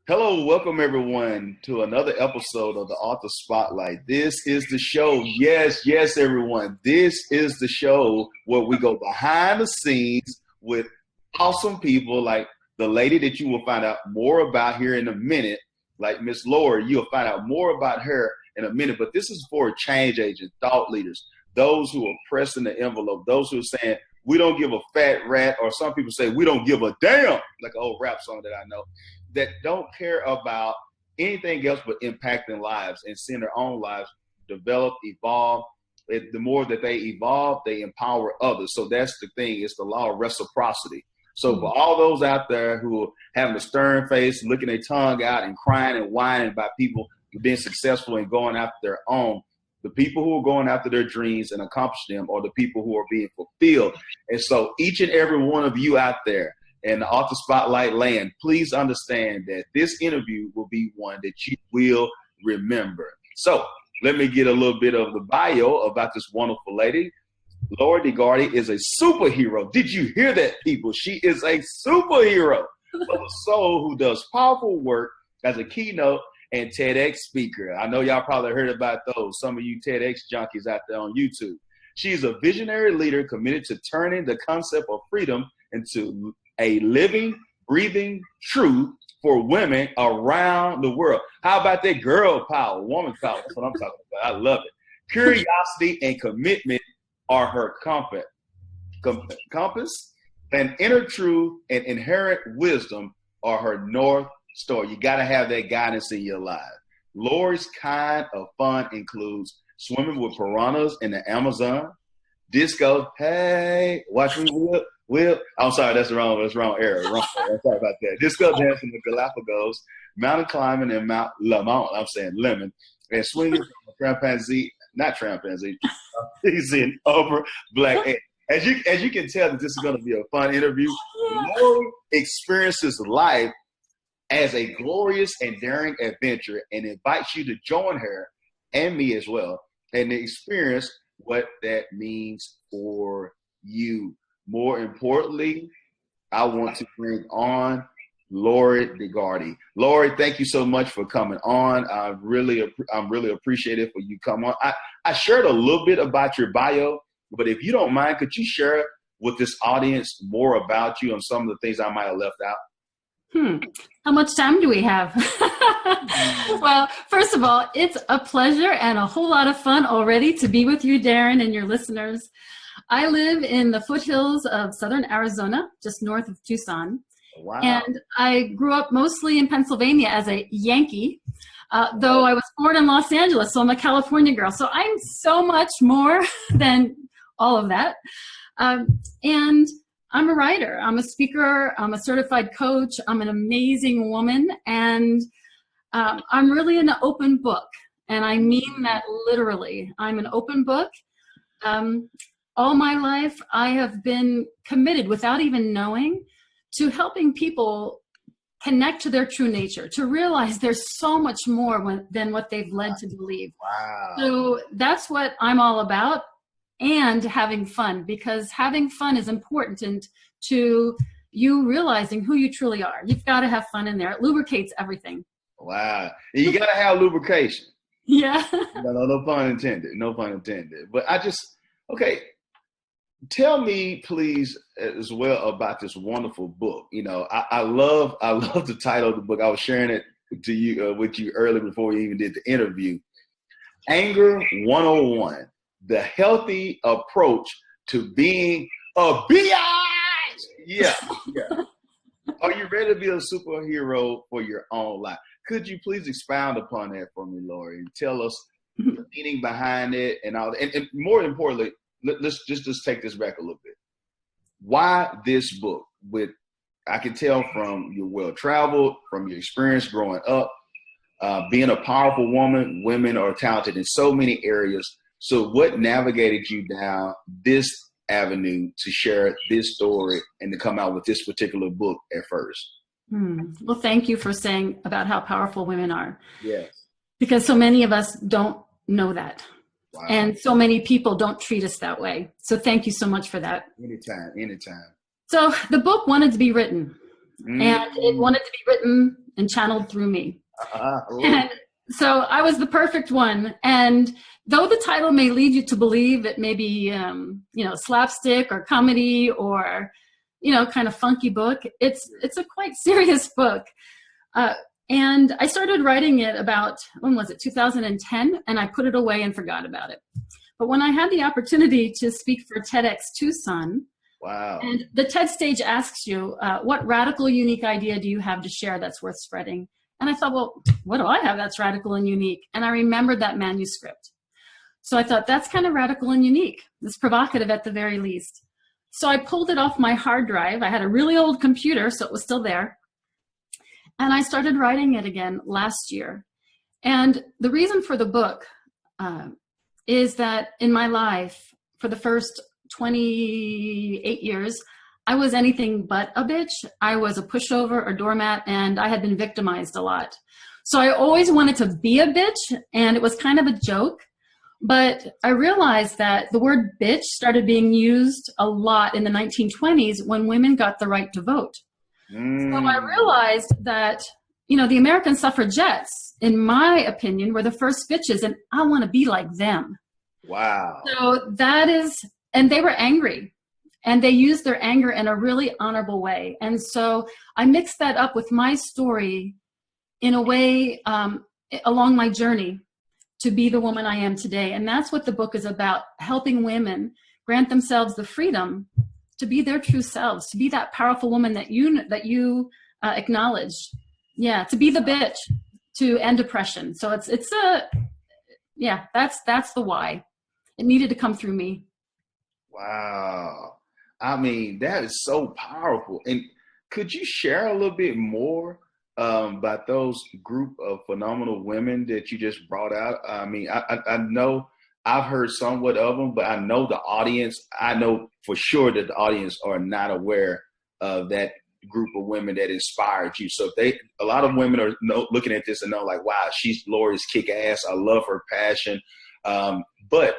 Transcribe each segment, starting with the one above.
Hello, welcome everyone to another episode of the Author Spotlight. This is the show. Yes, everyone. This is the show where we go behind the scenes with awesome people like the lady that you will find out more about here in a minute, like Miss Lori. You'll find out more about her in a minute, but this is for change agents, thought leaders, those who are pressing the envelope, those who are saying, we don't give a fat rat, or some people say, we don't give a damn, like an old rap song that I know, that don't care about anything else but impacting lives and seeing their own lives develop, evolve. The more that they evolve, they empower others. So that's the thing. It's the law of reciprocity. So for all those out there who are having a stern face, looking their tongue out and crying and whining about people being successful and going after their own, the people who are going after their dreams and accomplish them are the people who are being fulfilled. And so each and every one of you out there in the Author Spotlight land, please understand that this interview will be one that you will remember. So let me get a little bit of the bio about this wonderful lady. Lori DiGuardi is a superhero. Did you hear that, people? She is a superhero of a soul who does powerful work as a keynote and TEDx speaker. I know y'all probably heard about those, some of you TEDx junkies out there on YouTube. She's a visionary leader committed to turning the concept of freedom into a living, breathing truth for women around the world. How about that girl power, woman power? That's what I'm talking about. I love it. Curiosity and commitment are her compass, and inner truth and inherent wisdom are her north star. You got to have that guidance in your life. Lori's kind of fun includes swimming with piranhas in the Amazon, disco, hey, watch me whip. I'm sorry, that's the wrong era. I'm sorry about that. Disco dancing in the Galapagos, mountain climbing in Mount Lemont, Lemon, and swinging from chimpanzee over black egg. As you can tell that this is going to be a fun interview, Lori experiences life as a glorious and daring adventure and invites you to join her and me as well and experience what that means for you. More importantly, I want to bring on Lori DiGuardi. Lori, thank you so much for coming on. I'm really appreciative for you come on. I shared a little bit about your bio, but if you don't mind, could you share with this audience more about you and some of the things I might have left out? How much time do we have? Well, first of all, it's a pleasure and a whole lot of fun already to be with you, Darren, and your listeners. I live in the foothills of southern Arizona, just north of Tucson. Wow. And I grew up mostly in Pennsylvania as a Yankee, though I was born in Los Angeles, so I'm a California girl. So I'm so much more than all of that. And I'm a writer, I'm a speaker, I'm a certified coach, I'm an amazing woman, and I'm really an open book. And I mean that literally. I'm an open book. All my life, I have been committed, without even knowing, to helping people connect to their true nature, to realize there's so much more than what they've led to believe. Wow. So that's what I'm all about. And having fun, because having fun is important to you realizing who you truly are. You've got to have fun in there. It lubricates everything. Wow. And you got to have lubrication. Yeah. No pun intended. No pun intended. But okay, tell me, please, as well about this wonderful book. You know, I love the title of the book. I was sharing it to you with you earlier before we even did the interview. Anger 101. The healthy approach to being a bitch. Yeah. Are you ready to be a superhero for your own life? Could you please expound upon that for me, Lori, and tell us the meaning behind it and all that? And more importantly, let's just take this back a little bit. Why this book? I can tell from your well-traveled, from your experience growing up, being a powerful woman. Women are talented in so many areas. So what navigated you down this avenue to share this story and to come out with this particular book at first? Well, thank you for saying about how powerful women are. Yes. Because so many of us don't know that. Wow. And so many people don't treat us that way. So thank you so much for that. Anytime. So the book wanted to be written. and it wanted to be written and channeled through me. And so I was the perfect one. And though the title may lead you to believe it may be, slapstick or comedy or, kind of funky book, it's a quite serious book. And I started writing it about, when was it, 2010, and I put it away and forgot about it. But when I had the opportunity to speak for TEDx Tucson, wow. And the TED stage asks you, what radical, unique idea do you have to share that's worth spreading? And I thought, well, what do I have that's radical and unique? And I remembered that manuscript. So I thought, that's kind of radical and unique. It's provocative at the very least. So I pulled it off my hard drive. I had a really old computer, so it was still there. And I started writing it again last year. And the reason for the book is that in my life, for the first 28 years, I was anything but a bitch. I was a pushover, a doormat, and I had been victimized a lot. So I always wanted to be a bitch, and it was kind of a joke. But I realized that the word bitch started being used a lot in the 1920s when women got the right to vote. So I realized that, the American suffragettes, in my opinion, were the first bitches, and I want to be like them. Wow. So and they were angry, and they used their anger in a really honorable way. And so I mixed that up with my story in a way along my journey to be the woman I am today. And that's what the book is about, helping women grant themselves the freedom to be their true selves, to be that powerful woman that you acknowledge. Yeah, to be the bitch, to end oppression. So that's the why. It needed to come through me. Wow. I mean, that is so powerful. And could you share a little bit more about those group of phenomenal women that you just brought out? I mean, I know I've heard somewhat of them, but I know I know for sure that the audience are not aware of that group of women that inspired you. So a lot of women are looking at this and know like, wow, Lori's kick ass. I love her passion. But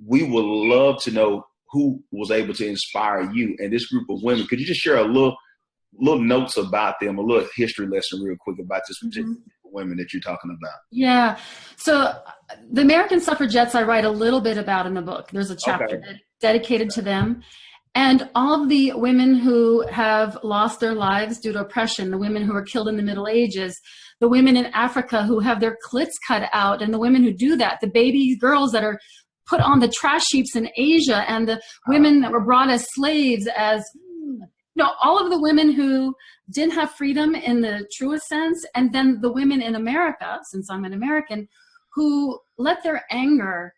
we would love to know who was able to inspire you and this group of women. Could you just share a little notes about them, a little history lesson real quick about this particular group of women that you're talking about? Yeah. So the American suffragettes I write a little bit about in the book. There's a chapter dedicated to them. And all of the women who have lost their lives due to oppression, the women who were killed in the Middle Ages, the women in Africa who have their clits cut out, and the women who do that, the baby girls that are put on the trash heaps in Asia, and the women that were brought as slaves, all of the women who didn't have freedom in the truest sense, and then the women in America, since I'm an American, who let their anger,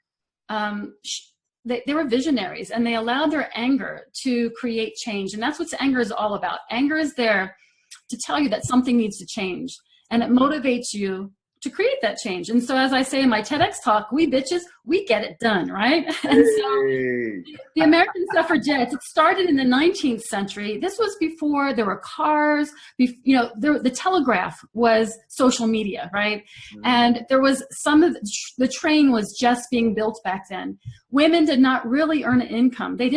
they were visionaries, and they allowed their anger to create change. And that's what anger is all about. Anger is there to tell you that something needs to change, and it motivates you to create that change. And so, as I say in my TEDx talk, we bitches, we get it done, right? And so the American suffragettes, it started in the 19th century. This was before there were cars, the telegraph was social media, right? And there was the train was just being built back then. Women did not really earn an income. They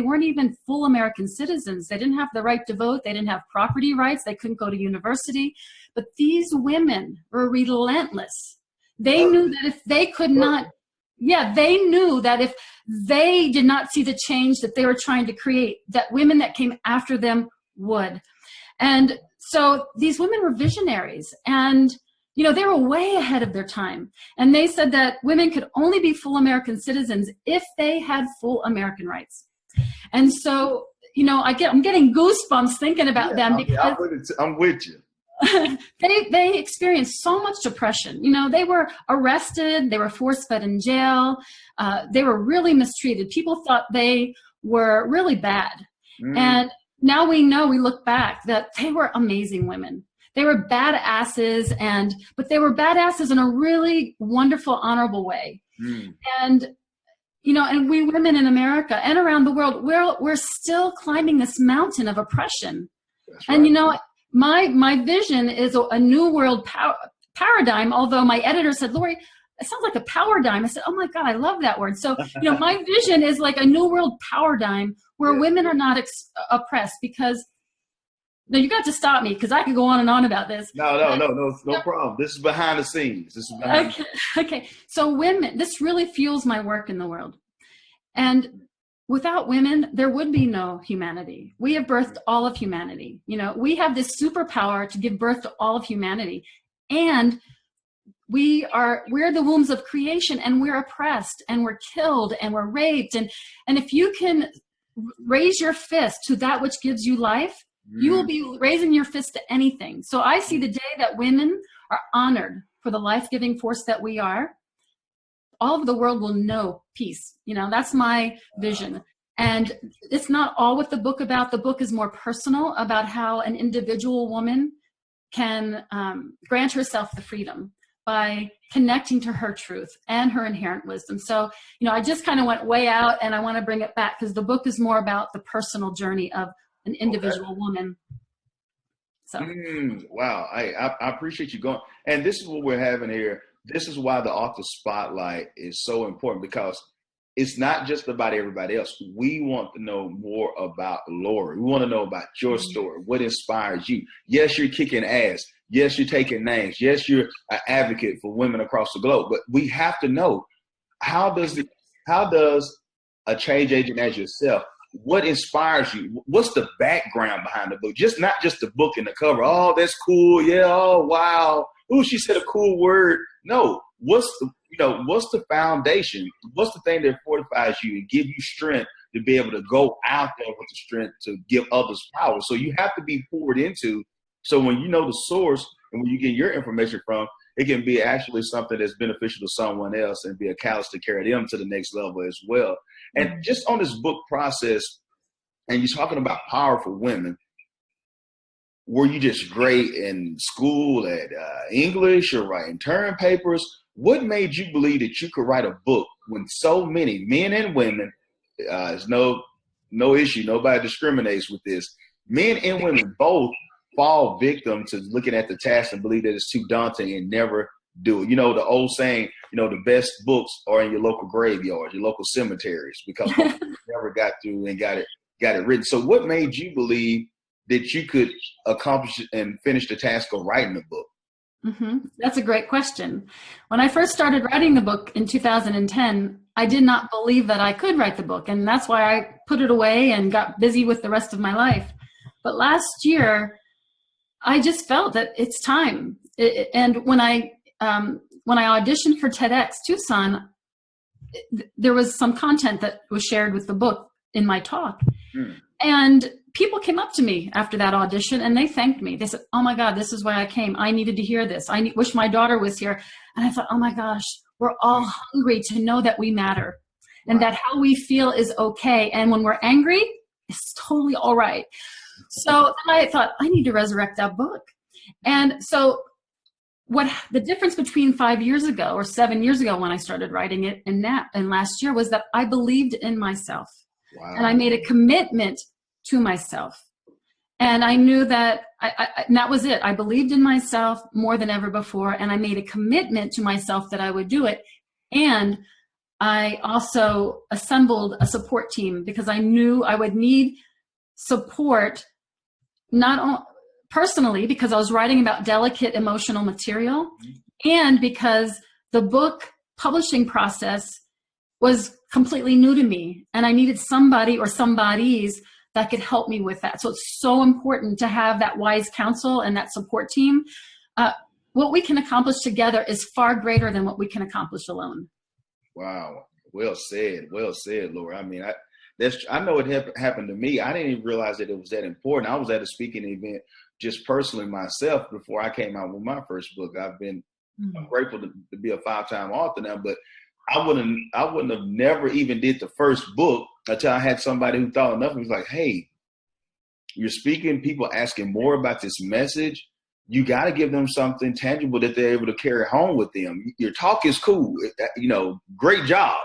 weren't even full American citizens. They didn't have the right to vote. They didn't have property rights. They couldn't go to university. But these women were relentless. They knew that if they could not, they knew that if they did not see the change that they were trying to create, that women that came after them would. And so these women were visionaries, and they were way ahead of their time. And they said that women could only be full American citizens if they had full American rights. And so, I'm getting goosebumps thinking about them because I'm with you. They experienced so much oppression. They were arrested, they were force-fed in jail, they were really mistreated. People thought they were really bad. And now we look back that they were amazing women. They were badasses, but they were badasses in a really wonderful, honorable way. And and we women in America and around the world, we're still climbing this mountain of oppression. That's right. And my vision is a new world paradigm, although my editor said, Lori, it sounds like a power dime. I said, oh my God, I love that word. So, my vision is like a new world paradigm where women are not oppressed, because No, you got to stop me because I could go on and on about this. No problem. This is behind the scenes. Okay. So women, this really fuels my work in the world. And without women, there would be no humanity. We have birthed all of humanity. You know, we have this superpower to give birth to all of humanity. And we're the wombs of creation, and we're oppressed and we're killed and we're raped. And if you can raise your fist to that which gives you life, you will be raising your fist to anything. So I see the day that women are honored for the life-giving force that we are, all of the world will know peace. You know, that's my vision. And it's not all what the book about. The book is more personal about how an individual woman can grant herself the freedom by connecting to her truth and her inherent wisdom. So, you know, I just kind of went way out, and I want to bring it back because the book is more about the personal journey of an individual woman. So, wow, I appreciate you going. And this is what we're having here. This is why the author spotlight is so important, because it's not just about everybody else. We want to know more about Lori. We want to know about your story. What inspires you? Yes, you're kicking ass. Yes, you're taking names. Yes, you're an advocate for women across the globe. But we have to know, how does a change agent as yourself, what inspires you? What's the background behind the book? Not just the book and the cover. Oh, that's cool. Yeah. Oh, wow. Ooh, she said a cool word. No. What's the foundation? What's the thing that fortifies you and give you strength to be able to go out there with the strength to give others power? So you have to be poured into. So when you know the source and when you get your information from, it can be actually something that's beneficial to someone else and be a catalyst to carry them to the next level as well. And just on this book process, and you're talking about powerful women, were you just great in school at English or writing term papers? What made you believe that you could write a book when so many men and women, there's no issue, nobody discriminates with this, men and women both fall victim to looking at the task and believe that it's too daunting and never do it. You know, the old saying, you know, the best books are in your local graveyards, your local cemeteries, because never got through and got it written. So what made you believe that you could accomplish and finish the task of writing a book? That's a great question. When I first started writing the book in 2010, I did not believe that I could write the book. And that's why I put it away and got busy with the rest of my life. But last year, I just felt that it's time. And when I auditioned for TEDx Tucson, there was some content that was shared with the book in my talk. And people came up to me after that audition and they thanked me. They said, "Oh my God, this is why I came. I needed to hear this. I wish my daughter was here." And I thought, oh my gosh, we're all hungry to know that we matter and that how we feel is okay. And when we're angry, it's totally all right. So then I thought, I need to resurrect that book. And so the difference between 5 years ago or 7 years ago when I started writing it and last year was that I believed in myself. And I made a commitment to myself. And I knew that and that was it. I believed in myself more than ever before. And I made a commitment to myself that I would do it. And I also assembled a support team because I knew I would need support, not personally, because I was writing about delicate emotional material, and because the book publishing process was completely new to me. And I needed somebody or somebodies that could help me with that. So it's so important to have that wise counsel and that support team. What we can accomplish together is far greater than what we can accomplish alone. Wow. Well said, Laura. I mean, I know it happened to me. I didn't even realize that it was that important. I was at a speaking event just personally myself before I came out with my first book. I'm grateful to be a 5-time author now, but I wouldn't have never even did the first book until I had somebody who thought enough and was like, "Hey, you're speaking, people asking more about this message. You got to give them something tangible that they're able to carry home with them. Your talk is cool, you know, great job,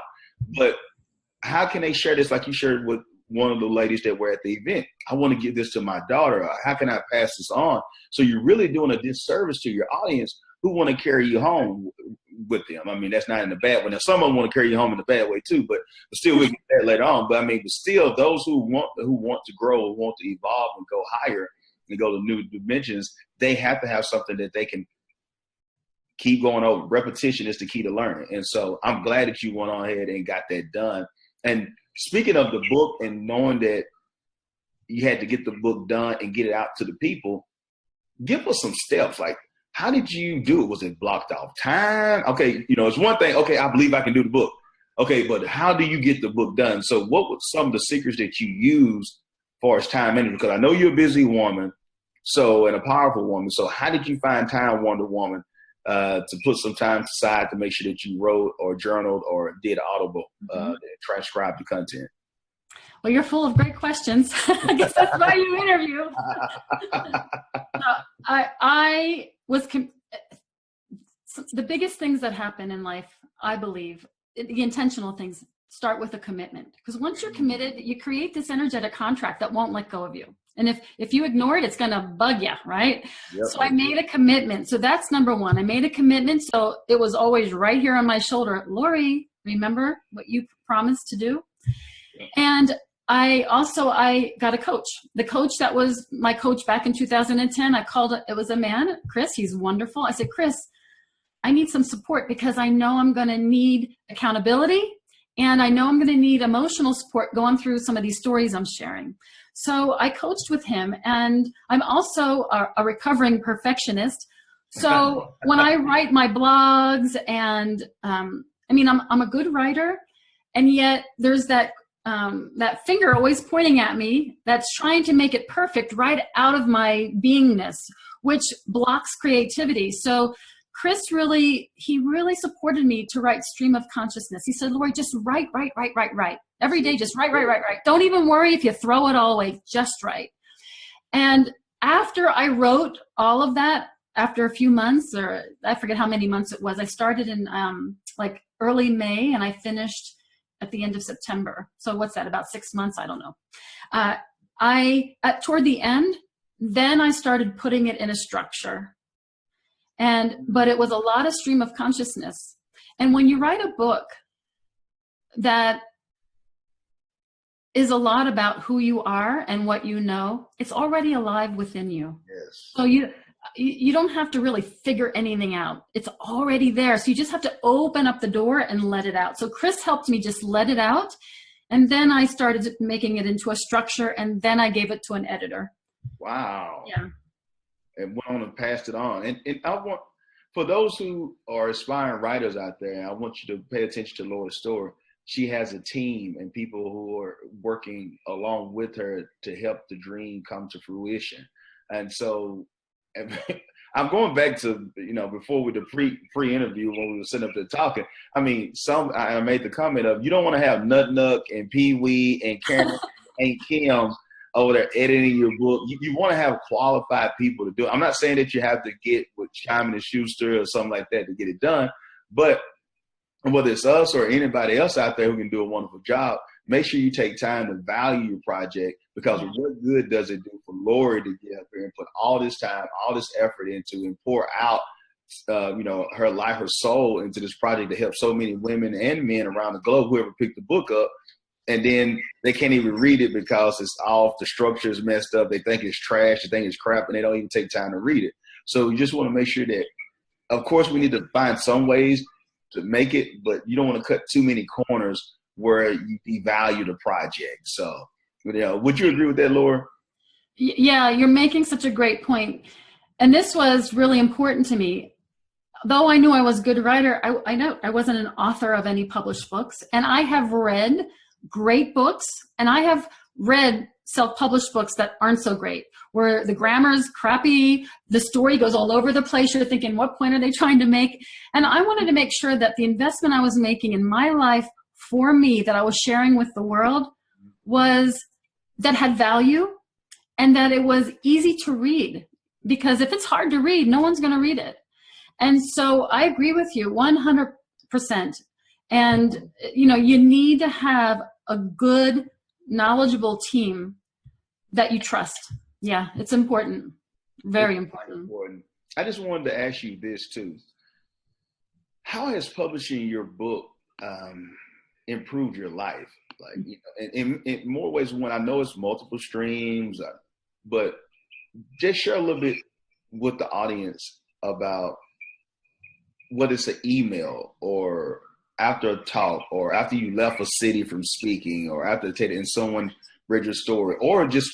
but how can they share this like you shared with one of the ladies that were at the event? I want to give this to my daughter. How can I pass this on?" So you're really doing a disservice to your audience who want to carry you home with them. I mean, that's not in the bad way. Now, some of them want to carry you home in the bad way too, but still we'll get that later on. But I mean, but still those who want to grow, want to evolve and go higher, and go to new dimensions, they have to have something that they can keep going over. Repetition is the key to learning. And so I'm glad that you went on ahead and got that done. And speaking of the book and knowing that you had to get the book done and get it out to the people, give us some steps. Like, how did you do it? Was it blocked off time? Okay, it's one thing. Okay, I believe I can do the book. Okay, but how do you get the book done? So what were some of the secrets that you used as far as time management? Because I know you're a busy woman, and a powerful woman. So how did you find time, Wonder Woman, to put some time aside to make sure that you wrote or journaled or did audible, that transcribed the content? Well, you're full of great questions. I guess that's why you interview. I was the biggest things that happen in life, I believe, the intentional things start with a commitment. Because once you're committed, you create this energetic contract that won't let go of you. And if you ignore it, it's going to bug you, right? Yep. So I made a commitment. So that's number one. I made a commitment. So it was always right here on my shoulder. Lori, remember what you promised to do? Yep. And I got a coach. The coach that was my coach back in 2010, it was a man, Chris. He's wonderful. I said, Chris, I need some support because I know I'm going to need accountability and I know I'm going to need emotional support going through some of these stories I'm sharing. So I coached with him, and I'm also a recovering perfectionist. So when I write my blogs and, I'm a good writer, and yet there's that finger always pointing at me that's trying to make it perfect right out of my beingness, which blocks creativity. So Chris really supported me to write stream of consciousness. He said, Lori, just write. Every day, just write. Don't even worry if you throw it all away, just write. And after I wrote all of that, after a few months, or I forget how many months it was, I started in like early May and I finished at the end of September. So what's that, about 6 months? I don't know. Toward the end, then I started putting it in a structure. But it was a lot of stream of consciousness. And when you write a book that is a lot about who you are and what you know, it's already alive within you. Yes. So you don't have to really figure anything out. It's already there. So you just have to open up the door and let it out. So Chris helped me just let it out. And then I started making it into a structure, and then I gave it to an editor. Wow. Yeah. And went on and passed it on. And I want, for those who are aspiring writers out there, I want you to pay attention to Lori's story. She has a team and people who are working along with her to help the dream come to fruition. And so I'm going back to, before with the pre-interview when we were sitting up there talking. I made the comment of, you don't want to have Nut Nuck and Pee Wee and Karen and Kim over there editing your book. You want to have qualified people to do it. I'm not saying that you have to get with Simon and Schuster or something like that to get it done, but whether it's us or anybody else out there who can do a wonderful job, make sure you take time to value your project, because what good does it do for Lori to get up here and put all this time, all this effort into and pour out, her life, her soul into this project to help so many women and men around the globe, whoever picked the book up, and then they can't even read it because it's off, the structure is messed up, they think it's trash, they think it's crap, and they don't even take time to read it. So you just want to make sure that, of course, we need to find some ways to make it, but you don't want to cut too many corners where you devalue the project. So, would you agree with that, Laura? Yeah, you're making such a great point. And this was really important to me. Though I knew I was a good writer, I know I wasn't an author of any published books. And I have read great books, and I have read self-published books that aren't so great, where the grammar is crappy, the story goes all over the place, you're thinking, what point are they trying to make? And I wanted to make sure that the investment I was making in my life for me, that I was sharing with the world, that had value, and that it was easy to read. Because if it's hard to read, no one's going to read it. And so I agree with you 100%. And, you need to have a good, knowledgeable team that you trust. Yeah, it's important. Very important. I just wanted to ask you this too. How has publishing your book improved your life? Like, in more ways, when I know it's multiple streams, but just share a little bit with the audience about what is an email, or after a talk, or after you left a city from speaking, or after and someone read your story, or just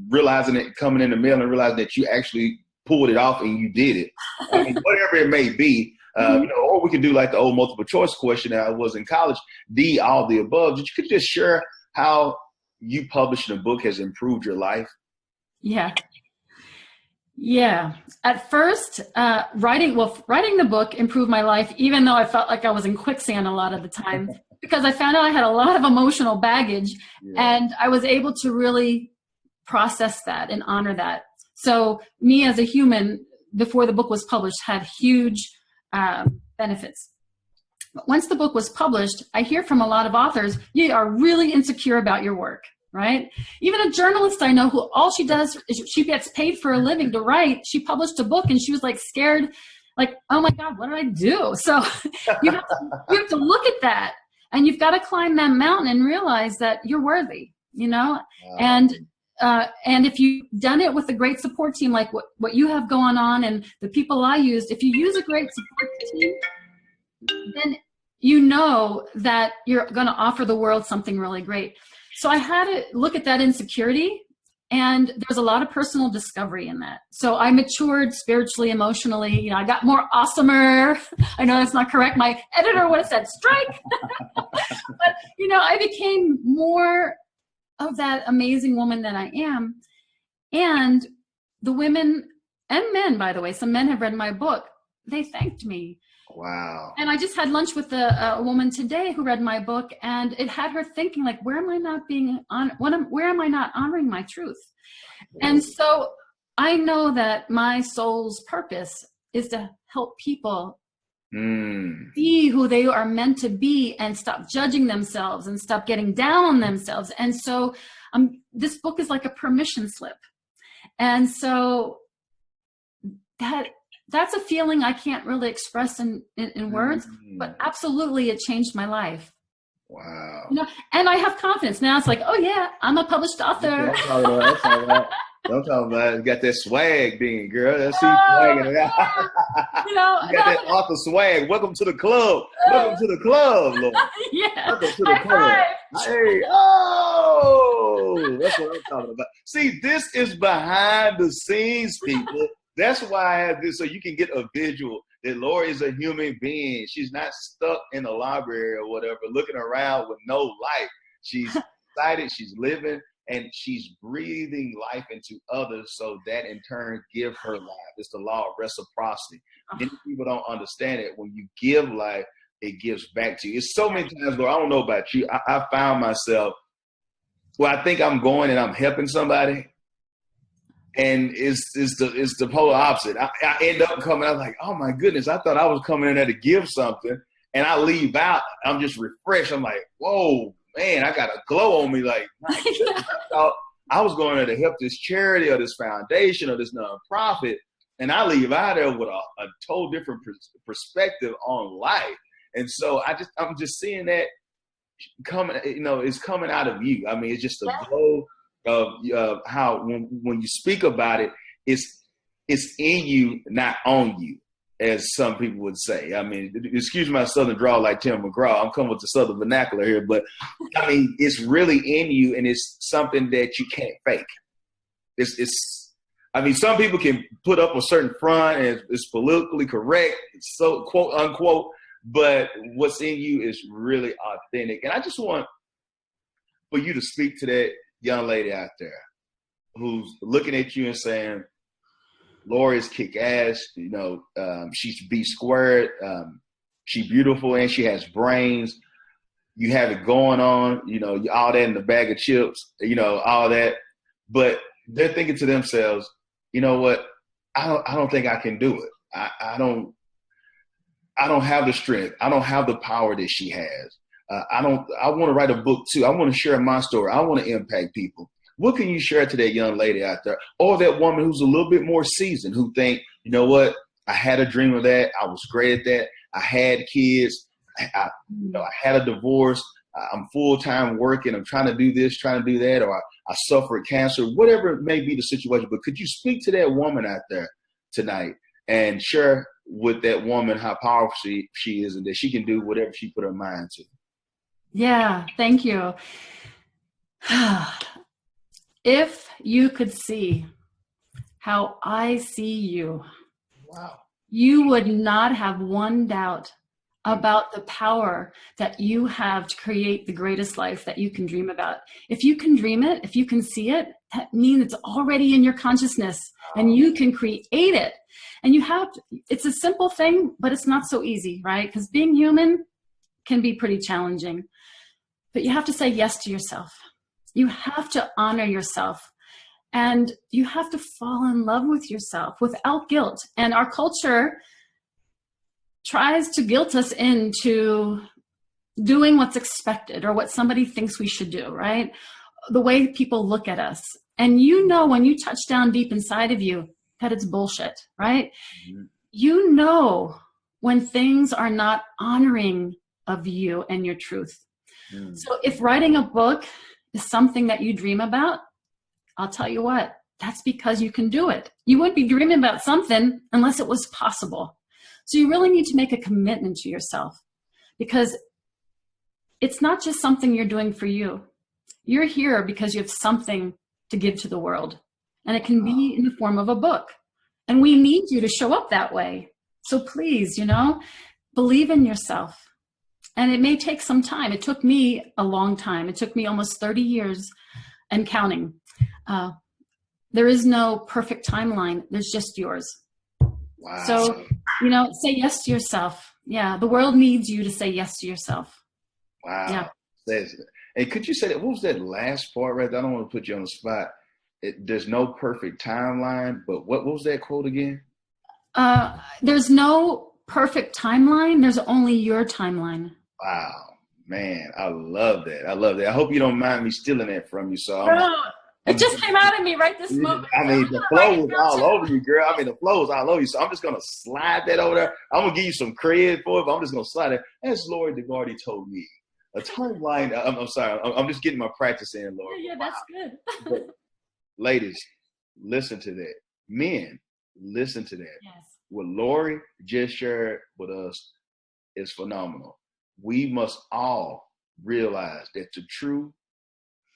realizing it coming in the mail and realizing that you actually pulled it off and you did it. I mean, whatever it may be, or we could do like the old multiple choice question that I was in college, all the above. You could just share how you publishing a book has improved your life. Yeah. At first, writing the book improved my life, even though I felt like I was in quicksand a lot of the time, because I found out I had a lot of emotional baggage, and I was able to really process that and honor that. So me as a human, before the book was published, had huge benefits. But once the book was published, I hear from a lot of authors, you are really insecure about your work. Right? Even a journalist I know, who all she does is she gets paid for a living to write. She published a book and she was like scared, like, oh my God, what did I do? So you have to look at that, and you've got to climb that mountain and realize that you're worthy, Wow. And if you've done it with a great support team, like what you have going on and the people I used, if you use a great support team, then you know that you're going to offer the world something really great. So I had to look at that insecurity, and there's a lot of personal discovery in that. So I matured spiritually, emotionally. I got more awesomer. I know that's not correct. My editor would have said strike. But, I became more of that amazing woman that I am. And the women and men, by the way, some men have read my book. They thanked me. Wow. And I just had lunch with a woman today who read my book, and it had her thinking, like, where am I not honoring my truth? And so I know that my soul's purpose is to help people be who they are meant to be, and stop judging themselves and stop getting down on themselves. And so this book is like a permission slip. And so that's a feeling I can't really express in words, but absolutely it changed my life. Wow. And I have confidence. Now it's like, oh yeah, I'm a published author. Don't talk about it. You got that swag, Dean, girl. Let's see swagging it out. You got that author swag. Welcome to the club. Welcome to the club, Lord. Yeah. Welcome to the club. Hey, that's what I'm talking about. See, this is behind the scenes, people. That's why I have this, so you can get a visual that Lori is a human being. She's not stuck in the library or whatever, looking around with no life. She's excited, she's living, and she's breathing life into others, so that in turn give her life. It's the law of reciprocity. Many people don't understand it. When you give life, it gives back to you. It's so many times, Lord, I don't know about you, I found myself where I think I'm going and I'm helping somebody, and it's the polar opposite. I end up coming out like, oh my goodness, I thought I was coming in there to give something, and I leave out, I'm just refreshed. I'm like, whoa, man, I got a glow on me. Like, my goodness, I thought I was going there to help this charity or this foundation or this nonprofit, and I leave out there with a total different perspective on life. And so I'm just seeing that coming, it's coming out of you. I mean, it's just a glow of how when you speak about it, it's in you, not on you, as some people would say. I mean, excuse my southern drawl like Tim McGraw. I'm coming with the southern vernacular here, but I mean, it's really in you, and it's something that you can't fake. I mean, some people can put up a certain front and it's politically correct, it's so quote unquote, but what's in you is really authentic. And I just want for you to speak to that young lady out there who's looking at you and saying, Lori's kick ass, she's B squared, she's beautiful and she has brains. You have it going on, all that in the bag of chips, all that. But they're thinking to themselves, you know what? I don't think I can do it. I don't have the strength. I don't have the power that she has. I want to write a book too. I want to share my story. I want to impact people. What can you share to that young lady out there, or that woman who's a little bit more seasoned, who think, you know what? I had a dream of that. I was great at that. I had kids. I had a divorce. I'm full-time working, I'm trying to do this, trying to do that, or I suffered cancer, whatever it may be the situation. But could you speak to that woman out there tonight and share with that woman how powerful she is and that she can do whatever she put her mind to? Yeah, thank you. If you could see how I see you, Wow. you would not have one doubt about the power that you have to create the greatest life that you can dream about. If you can dream it, if you can see it, that means it's already in your consciousness and you can create it. And it's a simple thing, but it's not so easy, right? Because being human can be pretty challenging. But you have to say yes to yourself. You have to honor yourself. And you have to fall in love with yourself without guilt. And our culture tries to guilt us into doing what's expected or what somebody thinks we should do, right? The way people look at us. And you know when you touch down deep inside of you that it's bullshit, right? Mm-hmm. You know when things are not honoring of you and your truth. Mm. So if writing a book is something that you dream about, I'll tell you what, that's because you can do it. You wouldn't be dreaming about something unless it was possible. So you really need to make a commitment to yourself because it's not just something you're doing for you. You're here because you have something to give to the world. And it can be in the form of a book. And we need you to show up that way. So please, believe in yourself. And it may take some time. It took me a long time. It took me almost 30 years and counting. There is no perfect timeline. There's just yours. Wow. So, say yes to yourself. Yeah, the world needs you to say yes to yourself. Wow. Yeah. And could you say that? What was that last part right there? I don't want to put you on the spot. There's no perfect timeline, but what was that quote again? There's no perfect timeline. There's only your timeline. Wow, man, I love that. I hope you don't mind me stealing that from you. So it just came out of me right this moment. I mean, the flow was all over you, girl. I mean, the flow is all over you. So I'm just going to slide that over there. I'm going to give you some credit for it, but I'm just going to slide it. As Lori DiGuardi told me, a timeline. I'm sorry. I'm just getting my practice in, Lori. Yeah, that's good. Ladies, listen to that. Men, listen to that. Yes. What Lori just shared with us is phenomenal. We must all realize that the true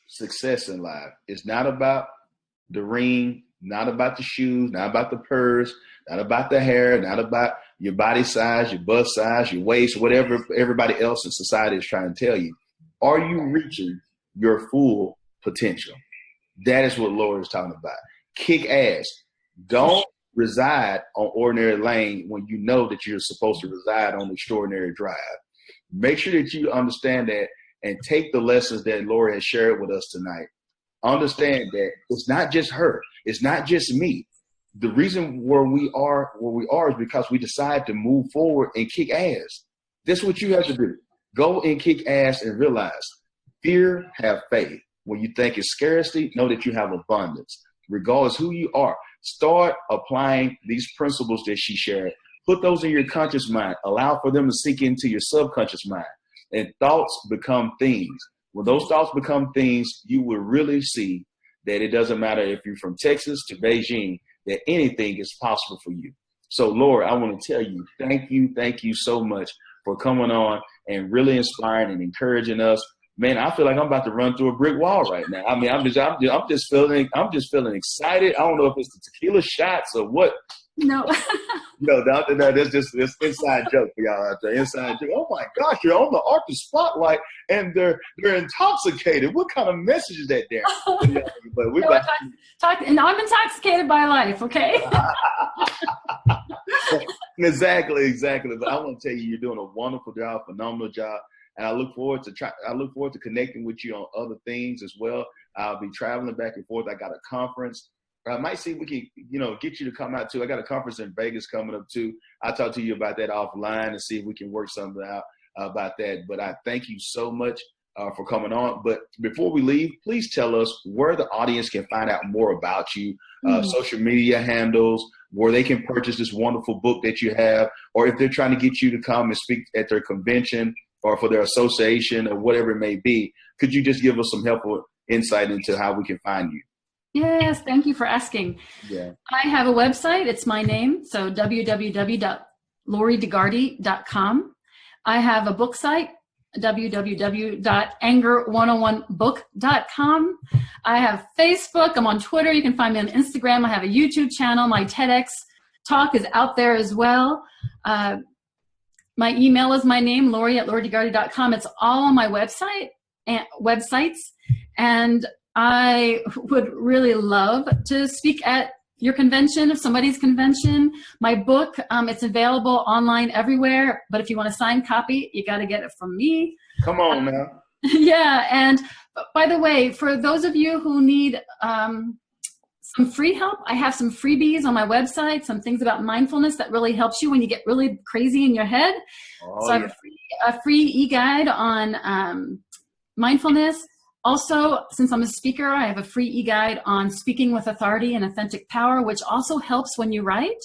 success in life is not about the ring, not about the shoes, not about the purse, not about the hair, not about your body size, your bust size, your waist, whatever everybody else in society is trying to tell you. Are you reaching your full potential? That is what Lori is talking about. Kick ass. Don't reside on ordinary lane when you know that you're supposed to reside on extraordinary drive. Make sure that you understand that and take the lessons that Lori has shared with us tonight. Understand that it's not just her. It's not just me. The reason where we are is because we decide to move forward and kick ass. That's what you have to do. Go and kick ass and realize fear, have faith. When you think it's scarcity, know that you have abundance. Regardless who you are, start applying these principles that she shared. Put those in your conscious mind. Allow for them to sink into your subconscious mind. And thoughts become things. When those thoughts become things, you will really see that it doesn't matter if you're from Texas to Beijing, that anything is possible for you. So, Lori, I want to tell you, thank you so much for coming on and really inspiring and encouraging us. Man, I feel like I'm about to run through a brick wall right now. I mean, I'm just feeling excited. I don't know if it's the tequila shots or what. No. No, that's just this inside joke for y'all out there. Inside joke. Oh my gosh, you're on the Arthur Spotlight and they're intoxicated. What kind of message is that, Darren? But we and I'm intoxicated by life, okay? Exactly. But I want to tell you, you're doing a wonderful job, phenomenal job. And I look forward to connecting with you on other things as well. I'll be traveling back and forth. I got a conference. I might see if we can, get you to come out too. I got a conference in Vegas coming up too. I'll talk to you about that offline and see if we can work something out about that. But I thank you so much for coming on. But before we leave, please tell us where the audience can find out more about you, social media handles, where they can purchase this wonderful book that you have, or if they're trying to get you to come and speak at their convention, or for their association or whatever it may be, could you just give us some helpful insight into how we can find you? Yes, thank you for asking. Yeah. I have a website. It's my name, so www.loridigardi.com. I have a book site, www.anger101book.com. I have Facebook. I'm on Twitter. You can find me on Instagram. I have a YouTube channel. My TEDx talk is out there as well. My email is my name, Lori@loridigardi.com. It's all on my websites. And I would really love to speak at your convention, if somebody's convention. My book, it's available online everywhere, but if you want a signed copy, you got to get it from me. Come on now. Yeah, and by the way, for those of you who need some free help, I have some freebies on my website, some things about mindfulness that really helps you when you get really crazy in your head. So I have a free e-guide on mindfulness. Also, since I'm a speaker, I have a free e-guide on speaking with authority and authentic power, which also helps when you write.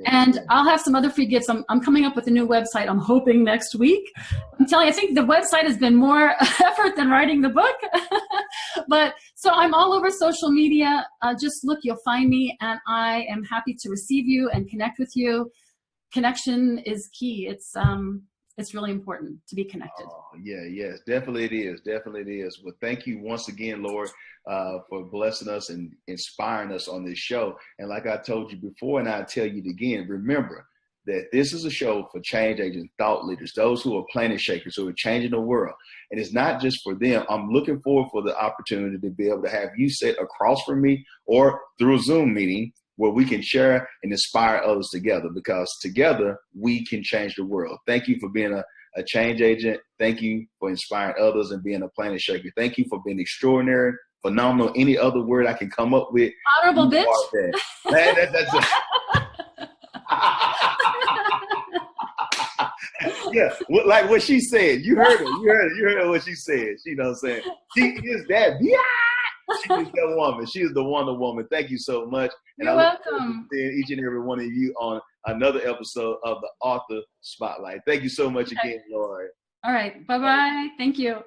And I'll have some other free gifts. I'm coming up with a new website, I'm hoping next week. I'm telling you, I think the website has been more effort than writing the book. But so I'm all over social media. Just look, you'll find me, and I am happy to receive you and connect with you. Connection is key. It's really important to be connected. Oh, yes, definitely it is. Definitely it is. Well, thank you once again, Lord, for blessing us and inspiring us on this show. And like I told you before, and I'll tell you it again, remember that this is a show for change agent thought leaders, those who are planet shakers, who are changing the world. And it's not just for them. I'm looking forward for the opportunity to be able to have you sit across from me or through a Zoom meeting where we can share and inspire others together, because together we can change the world. Thank you for being a change agent. Thank you for inspiring others and being a planet shaker. Thank you for being extraordinary, phenomenal, any other word I can come up with. Honorable bitch. That's yeah, like what she said. You heard her. You heard what she said. You know what I'm saying? She is that. Yeah. She is that woman. She is the Wonder Woman. Thank you so much. And You're welcome. Seeing each and every one of you on another episode of the Author Spotlight. Thank you so much again, Lori. All right. Bye-bye. Thank you.